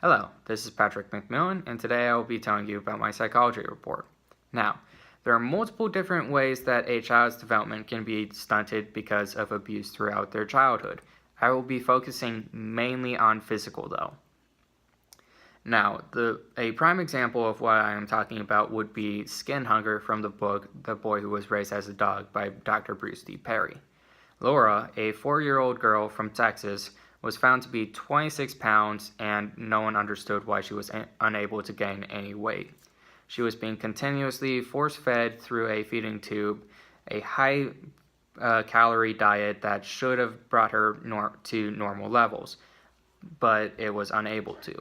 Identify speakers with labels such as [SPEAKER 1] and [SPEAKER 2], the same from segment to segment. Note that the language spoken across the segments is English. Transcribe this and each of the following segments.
[SPEAKER 1] Hello, this is Patrick McMillan, and today I will be telling you about my psychology report. Now, there are multiple different ways that a child's development can be stunted because of abuse throughout their childhood. I will be focusing mainly on physical though. Now, a prime example of what I am talking about would be skin hunger from the book The Boy Who Was Raised as a Dog by Dr. Bruce D. Perry. Laura, a 4-year-old girl from Texas, was found to be 26 pounds, and no one understood why she was unable to gain any weight. She was being continuously force-fed through a feeding tube, a high-calorie diet that should have brought her to normal levels, but it was unable to.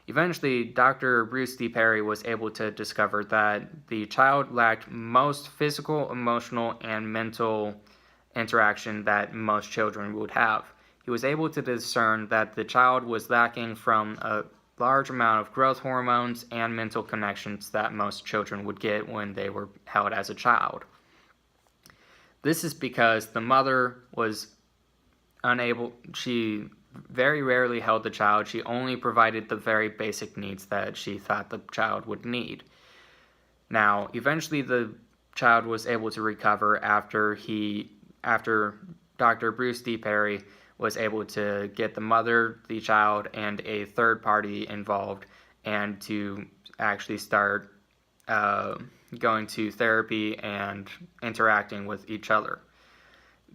[SPEAKER 1] Eventually, Dr. Bruce D. Perry was able to discover that the child lacked most physical, emotional, and mental interaction that most children would have. He was able to discern that the child was lacking from a large amount of growth hormones and mental connections that most children would get when they were held as a child. This is because the mother was unable, she very rarely held the child. She only provided the very basic needs that she thought the child would need. Now, eventually the child was able to recover after Dr. Bruce D. Perry was able to get the mother, the child, and a third party involved, and to actually start going to therapy and interacting with each other,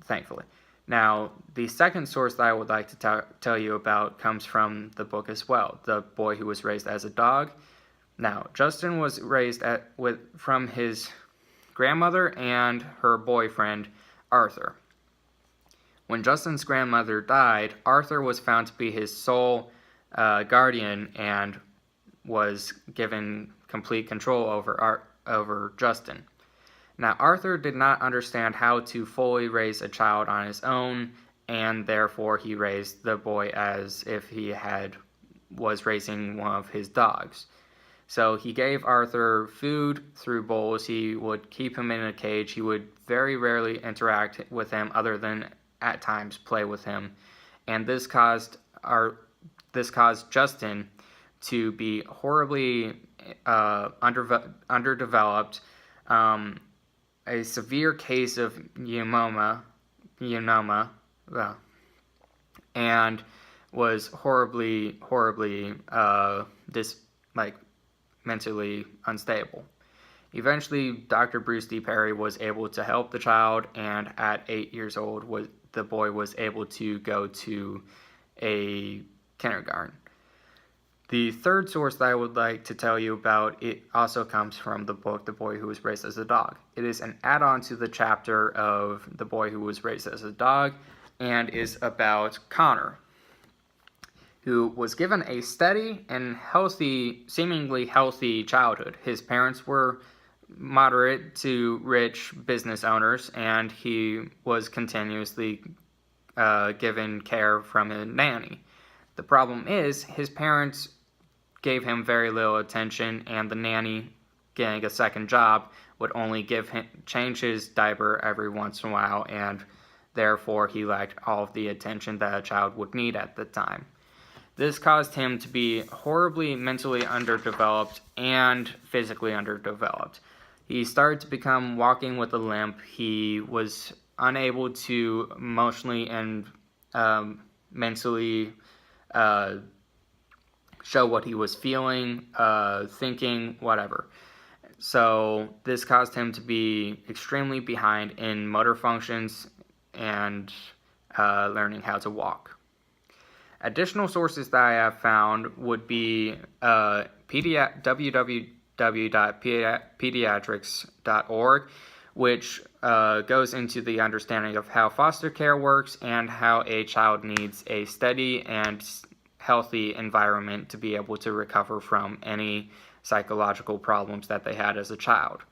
[SPEAKER 1] thankfully. Now, the second source that I would like to tell you about comes from the book as well, The Boy Who Was Raised as a Dog. Now, Justin was raised from his grandmother and her boyfriend, Arthur. When Justin's grandmother died, Arthur was found to be his sole guardian and was given complete control over Justin. Now, Arthur did not understand how to fully raise a child on his own, and therefore he raised the boy as if he was raising one of his dogs. So he gave Arthur food through bowls. He would keep him in a cage. He would very rarely interact with him other than at times play with him, and this caused Justin to be horribly underdeveloped, a severe case of pneumoma, and was horribly mentally unstable. Eventually, Dr. Bruce D. Perry was able to help the child, and at 8 years old, the boy was able to go to a kindergarten. The third source that I would like to tell you about, it also comes from the book The Boy Who Was Raised as a Dog. It is an add-on to the chapter of The Boy Who Was Raised as a Dog, and is about Connor, who was given a steady and seemingly healthy childhood. His parents were moderate to rich business owners, and he was continuously given care from a nanny. The problem is, his parents gave him very little attention, and the nanny, getting a second job, would only change his diaper every once in a while, and therefore he lacked all of the attention that a child would need at the time. This caused him to be horribly mentally underdeveloped and physically underdeveloped. He started to become walking with a limp. He was unable to emotionally and mentally show what he was feeling, thinking, whatever. So this caused him to be extremely behind in motor functions and learning how to walk. Additional sources that I have found would be www.pediatrics.org, which goes into the understanding of how foster care works and how a child needs a steady and healthy environment to be able to recover from any psychological problems that they had as a child.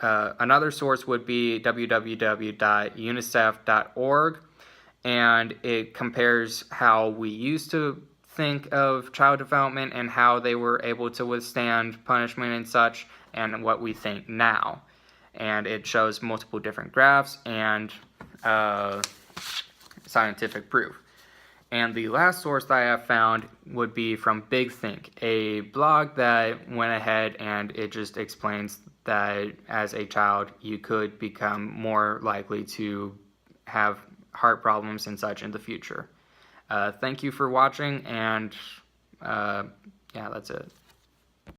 [SPEAKER 1] Another source would be www.unicef.org, and it compares how we used to think of child development and how they were able to withstand punishment and such, and what we think now. And it shows multiple different graphs and scientific proof. And the last source that I have found would be from Big Think, a blog that went ahead and it just explains that as a child you could become more likely to have heart problems and such in the future. Thank you for watching, and yeah, that's it.